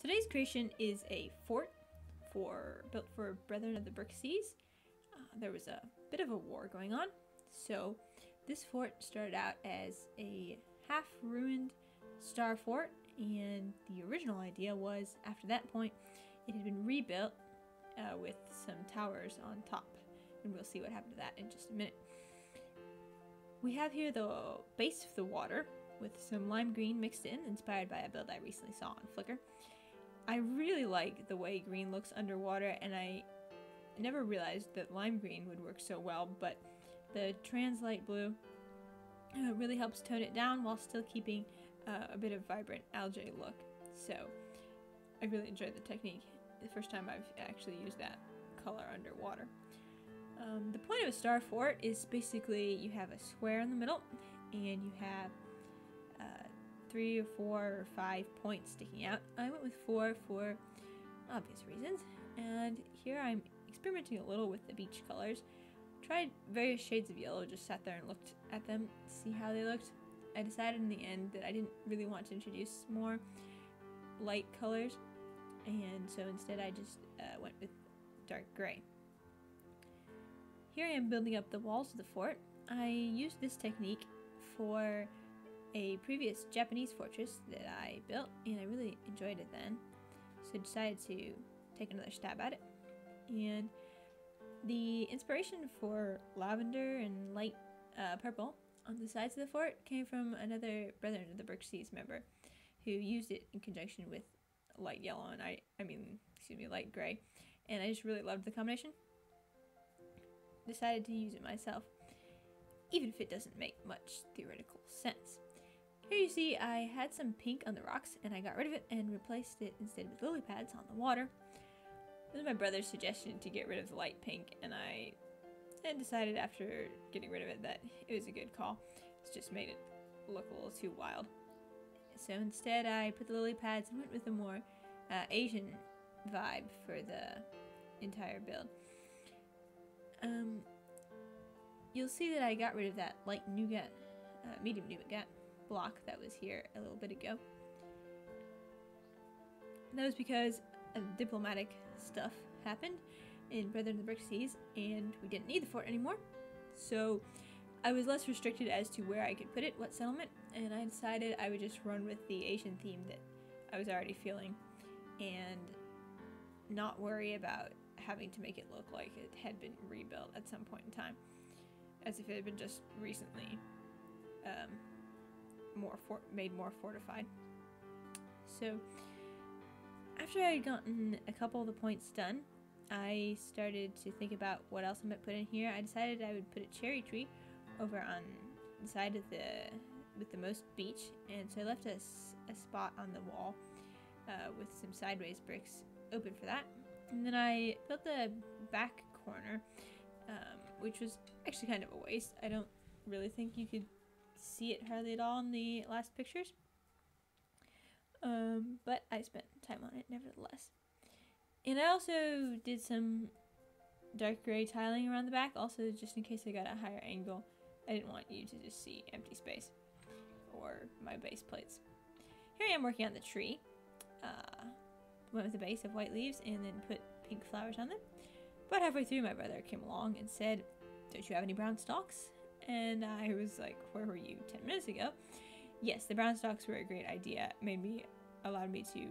Today's creation is a fort built for Brethren of the Brick Seas. There was a bit of a war going on, so this fort started out as a half-ruined star fort, and the original idea was, after that point, it had been rebuilt with some towers on top, and we'll see what happened to that in just a minute. We have here the base of the water with some lime green mixed in, inspired by a build I recently saw on Flickr. I really like the way green looks underwater, and I never realized that lime green would work so well, but the trans light blue really helps tone it down while still keeping a bit of vibrant algae look. So I really enjoyed the technique. The first time I've actually used that color underwater. The point of a star fort is basically you have a square in the middle, and you have 3 or 4 or 5 points sticking out. I went with 4 for obvious reasons, and here I'm experimenting a little with the beach colors. Tried various shades of yellow, just sat there and looked at them, see how they looked. I decided in the end that I didn't really want to introduce more light colors, and so instead I just went with dark gray. Here I am building up the walls of the fort. I used this technique for a previous Japanese fortress that I built, and I really enjoyed it then, so I decided to take another stab at it. And the inspiration for lavender and light purple on the sides of the fort came from another Brethren of the Brick Seas member who used it in conjunction with light yellow and light gray, and I just really loved the combination. Decided to use it myself, even if it doesn't make much theoretical sense. Here you see I had some pink on the rocks, and I got rid of it and replaced it instead with lily pads on the water. It was my brother's suggestion to get rid of the light pink, and I decided after getting rid of it that it was a good call. It's just made it look a little too wild. So instead I put the lily pads and went with a more Asian vibe for the entire build. You'll see that I got rid of that light nougat, medium nougat block that was here a little bit ago. That was because diplomatic stuff happened in Brethren of the Brick Seas, and we didn't need the fort anymore. So I was less restricted as to where I could put it, what settlement, and I decided I would just run with the Asian theme that I was already feeling, and not worry about having to make it look like it had been rebuilt at some point in time, as if it had been just recently made more fortified. So after I had gotten a couple of the points done, I started to think about what else I might put in here. I decided I would put a cherry tree over on the side of with the most beach, and so I left a spot on the wall with some sideways bricks open for that. And then I built the back corner, which was actually kind of a waste. I don't really think you could see it hardly at all in the last pictures. But I spent time on it nevertheless. And I also did some dark gray tiling around the back, also just in case I got a higher angle. I didn't want you to just see empty space or my base plates. Here I am working on the tree. Went with a base of white leaves and then put pink flowers on them. About halfway through, my brother came along and said, "Don't you have any brown stalks?" And I was like, "Where were you 10 minutes ago?" Yes, the brown stalks were a great idea. It allowed me to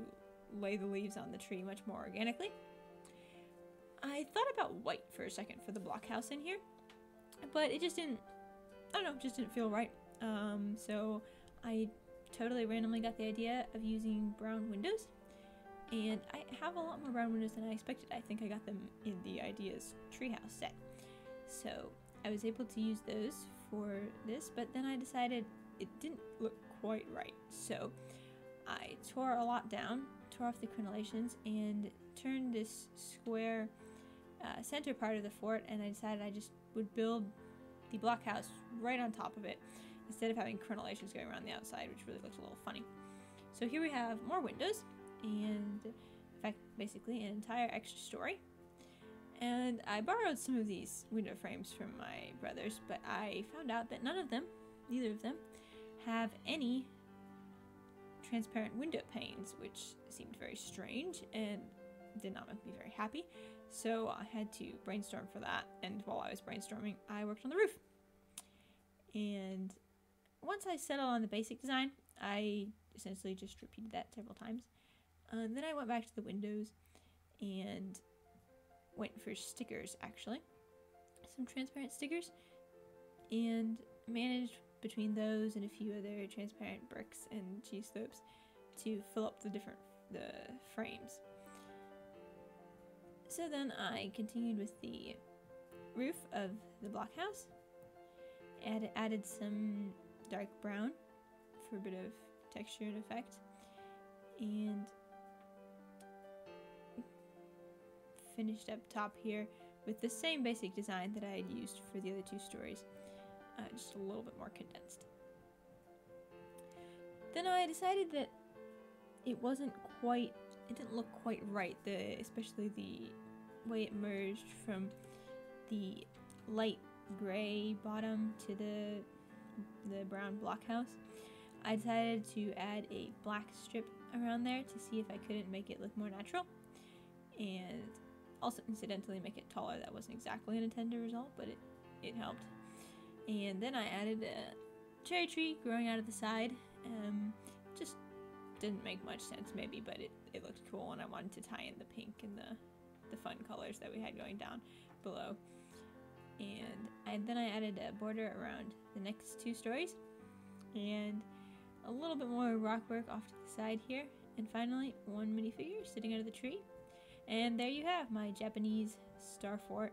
lay the leaves on the tree much more organically. I thought about white for a second for the blockhouse in here, but it just didn't, just didn't feel right. So I totally randomly got the idea of using brown windows, and I have a lot more brown windows than I expected. I think I got them in the Ideas Treehouse set. So I was able to use those for this, but then I decided it didn't look quite right. So I tore a lot down, tore off the crenellations, and turned this square center part of the fort, and I decided I just would build the blockhouse right on top of it instead of having crenellations going around the outside, which really looked a little funny. So here we have more windows, and in fact basically an entire extra story. And I borrowed some of these window frames from my brothers, but I found out that neither of them, have any transparent window panes, which seemed very strange and did not make me very happy. So I had to brainstorm for that, and while I was brainstorming, I worked on the roof. And once I settled on the basic design, I essentially just repeated that several times. Then I went back to the windows and went for stickers, actually. Some transparent stickers, and managed between those and a few other transparent bricks and cheese slopes to fill up the frames. So then I continued with the roof of the blockhouse, added some dark brown for a bit of texture and effect, and finished up top here with the same basic design that I had used for the other two stories, just a little bit more condensed. Then I decided that it didn't look quite right, especially the way it merged from the light gray bottom to the brown blockhouse. I decided to add a black strip around there to see if I couldn't make it look more natural, and also incidentally make it taller. That wasn't exactly an intended result, but it helped. And then I added a cherry tree growing out of the side. Just didn't make much sense maybe, but it looked cool, and I wanted to tie in the pink and the fun colors that we had going down below. And then I added a border around the next two stories, and a little bit more rock work off to the side here, and finally one minifigure sitting under the tree. And there you have my Japanese star fort